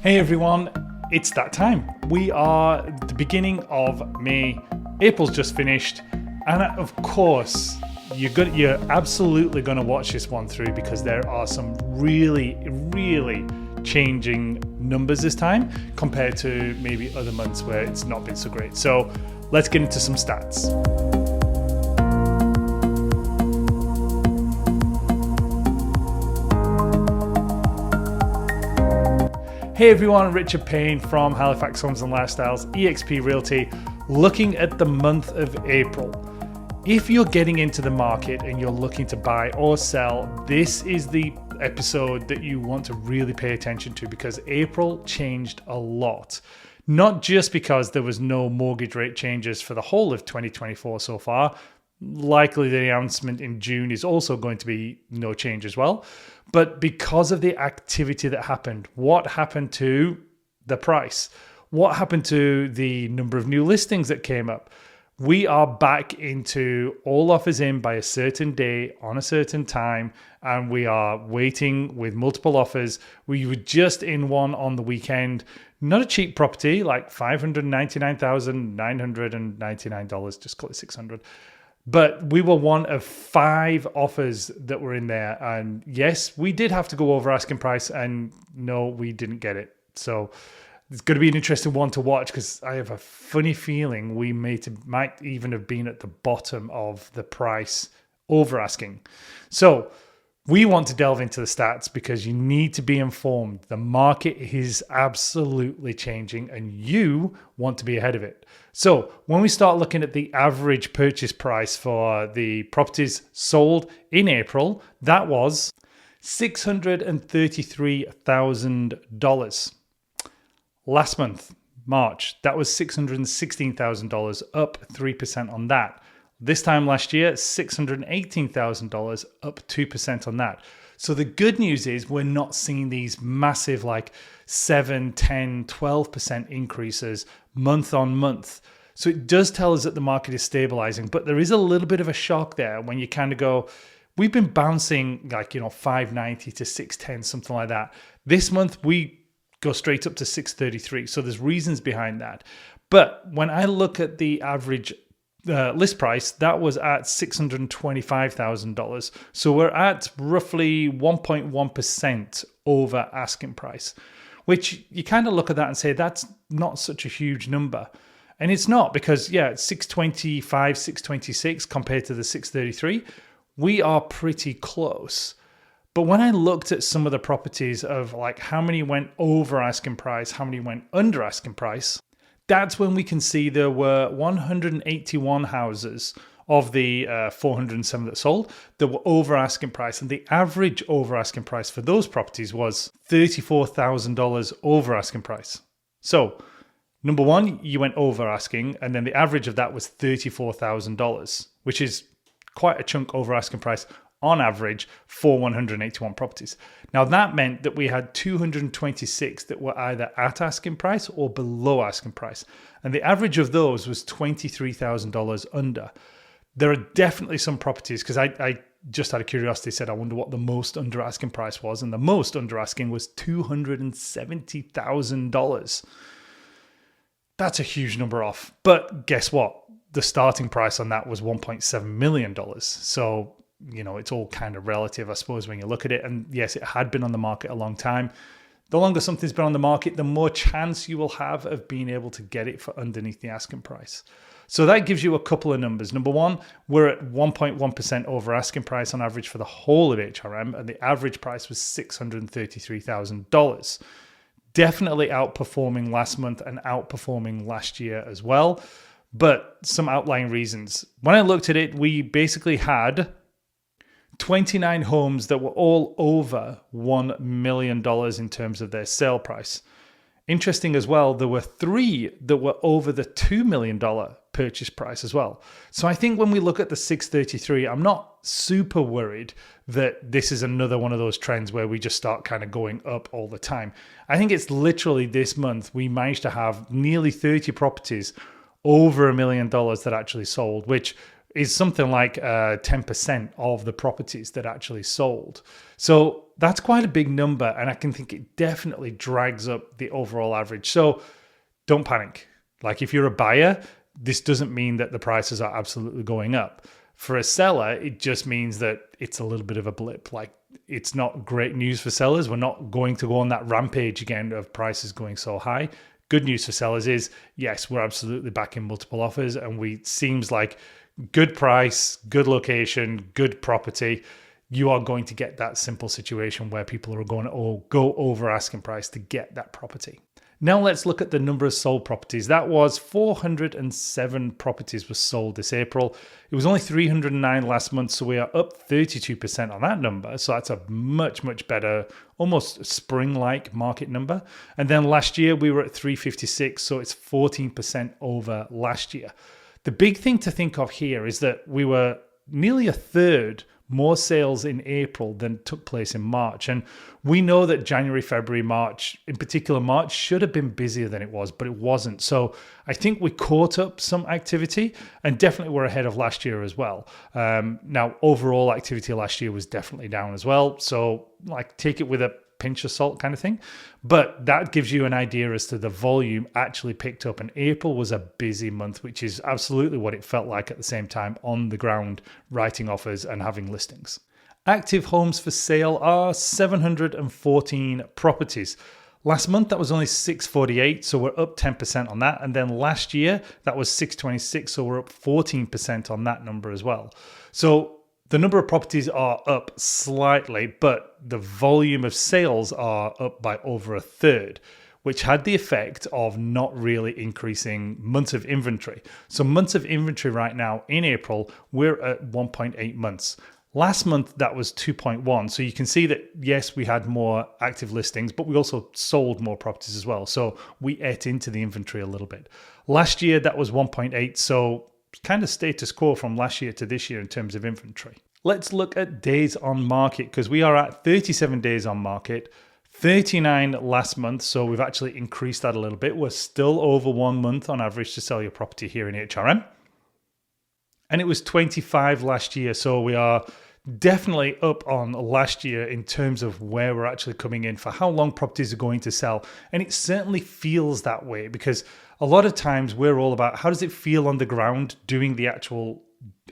Hey everyone, it's that time. We are at the beginning of May. April's just finished, and of course, you're absolutely going to watch this one through because there are some really changing numbers this time compared to maybe other months where it's not been so great. So let's get into some stats. Hey everyone, Richard Payne from Halifax Homes and Lifestyles, eXp Realty, looking at the month of April. If you're getting into the market and you're looking to buy or sell, this is the episode that you want to really pay attention to because April changed a lot. Not just because there was no mortgage rate changes for the whole of 2024 so far. Likely the announcement in June is also going to be no change as well. But because of the activity that happened, what happened to the price? What happened to the number of new listings that came up? We are back into all offers in by a certain day on a certain time, and we are waiting with multiple offers. We were just in one on the weekend. Not a cheap property, like $599,999, just call it $600. But we were one of 5 offers that were in there. And yes, we did have to go over asking price, and no, we didn't get it. So it's going to be an interesting one to watch because I have a funny feeling we might even have been at the bottom of the price over asking. So we want to delve into the stats because you need to be informed. The market is absolutely changing and you want to be ahead of it. So when we start looking at the average purchase price for the properties sold in April, that was $633,000. Last month, March, that was $616,000, up 3% on that. This time last year, $618,000, up 2% on that. So the good news is we're not seeing these massive like 7, 10, 12% increases month on month. So it does tell us that the market is stabilizing, but there is a little bit of a shock there when you kind of go, we've been bouncing like, 590 to 610, something like that. This month we go straight up to 633. So there's reasons behind that. But when I look at the average list price, that was at $625,000. So we're at roughly 1.1% over asking price, which you kind of look at that and say, that's not such a huge number. And it's not because, it's 625, 626 compared to the 633. We are pretty close. But when I looked at some of the properties of like how many went over asking price, how many went under asking price, that's when we can see there were 181 houses of the 407 that sold that were over asking price. And the average over asking price for those properties was $34,000 over asking price. So number one, you went over asking, and then the average of that was $34,000, which is quite a chunk over asking price on average for 181 properties. Now that meant that we had 226 that were either at asking price or below asking price. And the average of those was $23,000 under. There are definitely some properties, because I just out of curiosity said, I wonder what the most under asking price was. And the most under asking was $270,000. That's a huge number off. But guess what? The starting price on that was $1.7 million. So it's all kind of relative, I suppose, when you look at it. And yes, it had been on the market a long time. The longer something's been on the market, the more chance you will have of being able to get it for underneath the asking price. So that gives you a couple of numbers. Number one, we're at 1.1% over asking price on average for the whole of HRM, and the average price was $633,000. Definitely outperforming last month and outperforming last year as well. But some outlying reasons. When I looked at it, we basically had 29 homes that were all over $1 million in terms of their sale price. Interesting as well, there were 3 that were over the $2 million purchase price as well. So I think when we look at the 633, I'm not super worried that this is another one of those trends where we just start kind of going up all the time. I think it's literally this month we managed to have nearly 30 properties over $1 million that actually sold, which is something like 10% of the properties that actually sold. So that's quite a big number, and I can think it definitely drags up the overall average. So don't panic. Like if you're a buyer, this doesn't mean that the prices are absolutely going up. For a seller, it just means that it's a little bit of a blip. Like it's not great news for sellers. We're not going to go on that rampage again of prices going so high. Good news for sellers is, yes, we're absolutely back in multiple offers, and seems like good price, good location, good property. You are going to get that simple situation where people are going to go over asking price to get that property. Now let's look at the number of sold properties. That was 407 properties were sold this April. It was only 309 last month, so we are up 32% on that number. So that's a much, much better, almost spring-like market number. And then last year we were at 356, so it's 14% over last year. The big thing to think of here is that we were nearly a third more sales in April than took place in March. And we know that January, February, March, in particular March, should have been busier than it was, but it wasn't. So I think we caught up some activity, and definitely we're ahead of last year as well. Now, overall activity last year was definitely down as well. So like take it with a pinch of salt kind of thing. But that gives you an idea as to the volume actually picked up. And April was a busy month, which is absolutely what it felt like at the same time on the ground, writing offers and having listings. Active homes for sale are 714 properties. Last month, that was only 648, so we're up 10% on that. And then last year, that was 626, so we're up 14% on that number as well. So the number of properties are up slightly, but the volume of sales are up by over a third, which had the effect of not really increasing months of inventory. So months of inventory right now in April, we're at 1.8 months. Last month, that was 2.1. So you can see that, yes, we had more active listings, but we also sold more properties as well. So we ate into the inventory a little bit. Last year, that was 1.8. So kind of status quo from last year to this year in terms of inventory. Let's look at days on market, because we are at 37 days on market, 39 last month. So we've actually increased that a little bit. We're still over 1 month on average to sell your property here in HRM. And it was 25 last year. So we are definitely up on last year in terms of where we're actually coming in for how long properties are going to sell. And it certainly feels that way, because a lot of times we're all about how does it feel on the ground doing the actual,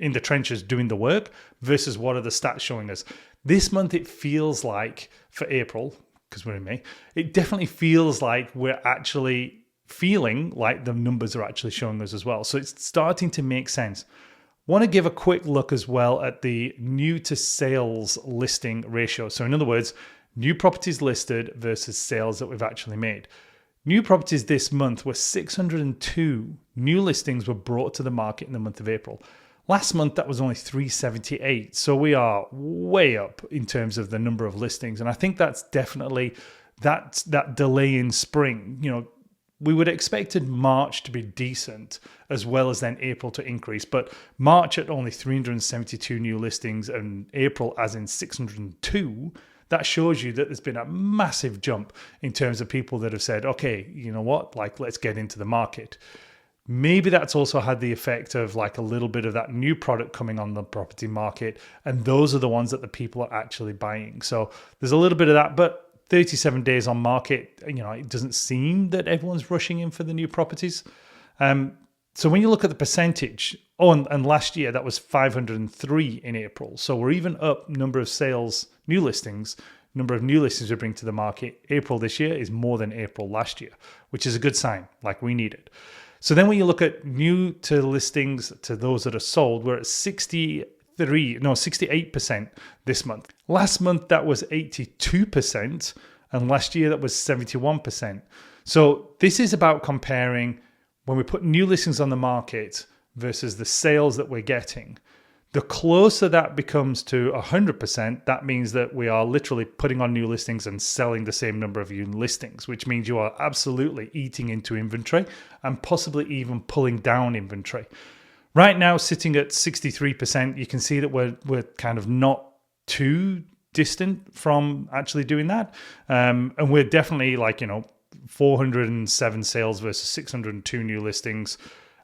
in the trenches, doing the work versus what are the stats showing us. This month it feels like, for April, because we're in May, it definitely feels like we're actually feeling like the numbers are actually showing us as well. So it's starting to make sense. Want to give a quick look as well at the new to sales listing ratio. So in other words, new properties listed versus sales that we've actually made. New properties this month were 602 new listings were brought to the market in the month of April. Last month, that was only 378. So we are way up in terms of the number of listings. And I think that's definitely that delay in spring. You know, we would have expected March to be decent as well as then April to increase. But March at only 372 new listings and April as in 602, that shows you that there's been a massive jump in terms of people that have said, okay, you know what, like let's get into the market. Maybe that's also had the effect of like a little bit of that new product coming on the property market. And those are the ones that the people are actually buying. So there's a little bit of that, but 37 days on market, you know, it doesn't seem that everyone's rushing in for the new properties. So when you look at the percentage, and last year that was 503 in April. So we're even up number of sales, new listings, number of new listings we bring to the market. April this year is more than April last year, which is a good sign, like we need it. So then when you look at new to listings to those that are sold, we're at 68% this month. Last month, that was 82%. And last year, that was 71%. So this is about comparing when we put new listings on the market versus the sales that we're getting. The closer that becomes to 100%, that means that we are literally putting on new listings and selling the same number of new listings, which means you are absolutely eating into inventory and possibly even pulling down inventory. Right now, sitting at 63%, you can see that we're kind of not too distant from actually doing that. And we're definitely 407 sales versus 602 new listings.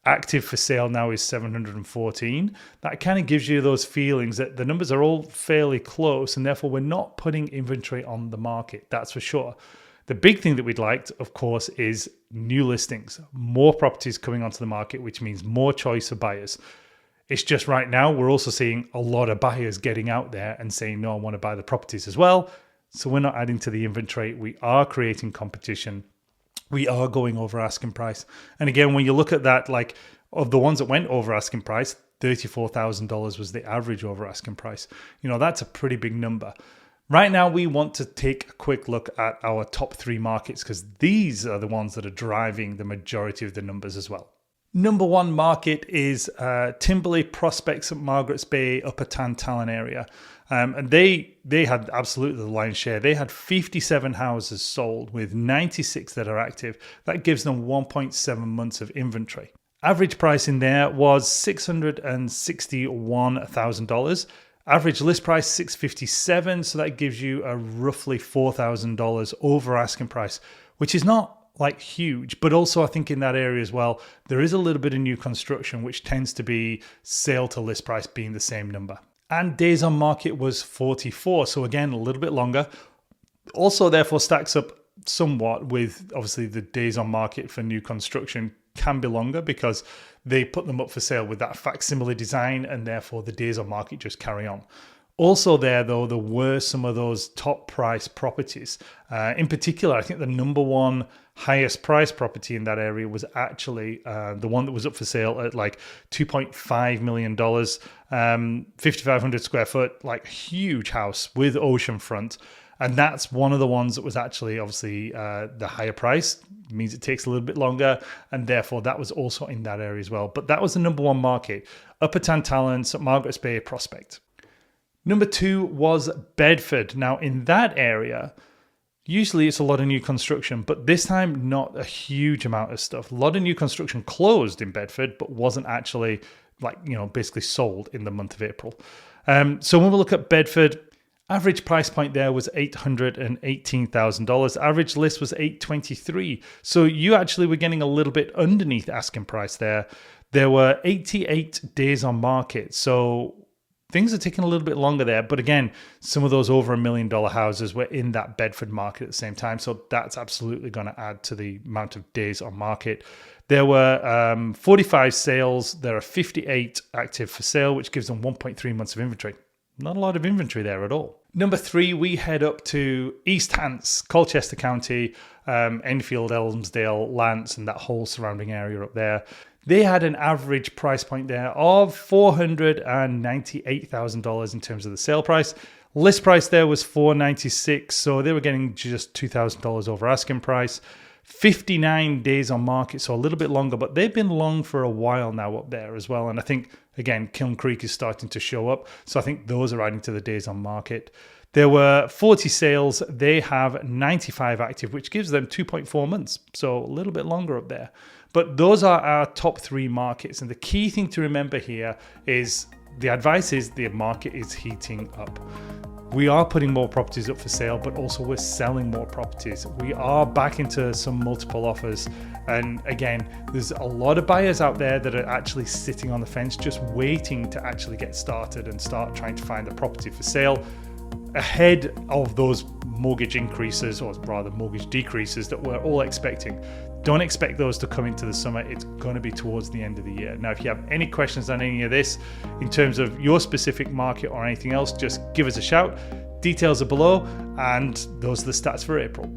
Active for sale now is 714. That kind of gives you those feelings that the numbers are all fairly close, and therefore we're not putting inventory on the market, that's for sure. The big thing that we'd like, of course, is new listings, more properties coming onto the market, which means more choice of buyers. It's just right now, we're also seeing a lot of buyers getting out there and saying, no, I want to buy the properties as well. So we're not adding to the inventory. We are creating competition. We are going over asking price. And again, when you look at that, like of the ones that went over asking price, $34,000 was the average over asking price. That's a pretty big number. Right now, we want to take a quick look at our top 3 markets because these are the ones that are driving the majority of the numbers as well. Number 1 market is Timberley, Prospect, St. Margaret's Bay, Upper Tantallon area. And they had absolutely the lion's share. They had 57 houses sold with 96 that are active. That gives them 1.7 months of inventory. Average price in there was $661,000. Average list price $657,000, so that gives you a roughly $4,000 over asking price, which is not like huge, but also I think in that area as well, there is a little bit of new construction, which tends to be sale to list price being the same number. And days on market was 44, so again, a little bit longer. Also, therefore, stacks up somewhat with obviously the days on market for new construction can be longer because they put them up for sale with that facsimile design, and therefore the days on market just carry on. Also there were some of those top price properties. In particular, I think the number 1 highest price property in that area was actually the one that was up for sale at like $2.5 million, 5,500 square foot, like huge house with oceanfront. And that's one of the ones that was actually obviously the higher price. It means it takes a little bit longer, and therefore that was also in that area as well. But that was the number 1 market, Upper Tantallon, St. Margaret's Bay, Prospect. Number 2 was Bedford. Now in that area, usually it's a lot of new construction, but this time not a huge amount of stuff. A lot of new construction closed in Bedford, but wasn't actually basically sold in the month of April. So when we look at Bedford, average price point there was $818,000. Average list was $823,000. So you actually were getting a little bit underneath asking price there. There were 88 days on market. So things are taking a little bit longer there. But again, some of those over $1 million houses were in that Bedford market at the same time. So that's absolutely going to add to the amount of days on market. There were 45 sales. There are 58 active for sale, which gives them 1.3 months of inventory. Not a lot of inventory there at all. Number 3, we head up to East Hants, Colchester County, Enfield, Elmsdale, Lance, and that whole surrounding area up there. They had an average price point there of $498,000 in terms of the sale price. List price there was $496,000, so they were getting just $2,000 over asking price. 59 days on market, so a little bit longer, but they've been long for a while now up there as well. And I think, again, Kiln Creek is starting to show up. So I think those are adding to the days on market. There were 40 sales. They have 95 active, which gives them 2.4 months. So a little bit longer up there. But those are our top 3 markets. And the key thing to remember here is the advice is the market is heating up. We are putting more properties up for sale, but also we're selling more properties. We are back into some multiple offers. And again, there's a lot of buyers out there that are actually sitting on the fence, just waiting to actually get started and start trying to find a property for sale ahead of those mortgage increases, or rather mortgage decreases that we're all expecting. Don't expect those to come into the summer. It's going to be towards the end of the year. Now, if you have any questions on any of this in terms of your specific market or anything else, just give us a shout. Details are below, and those are the stats for April.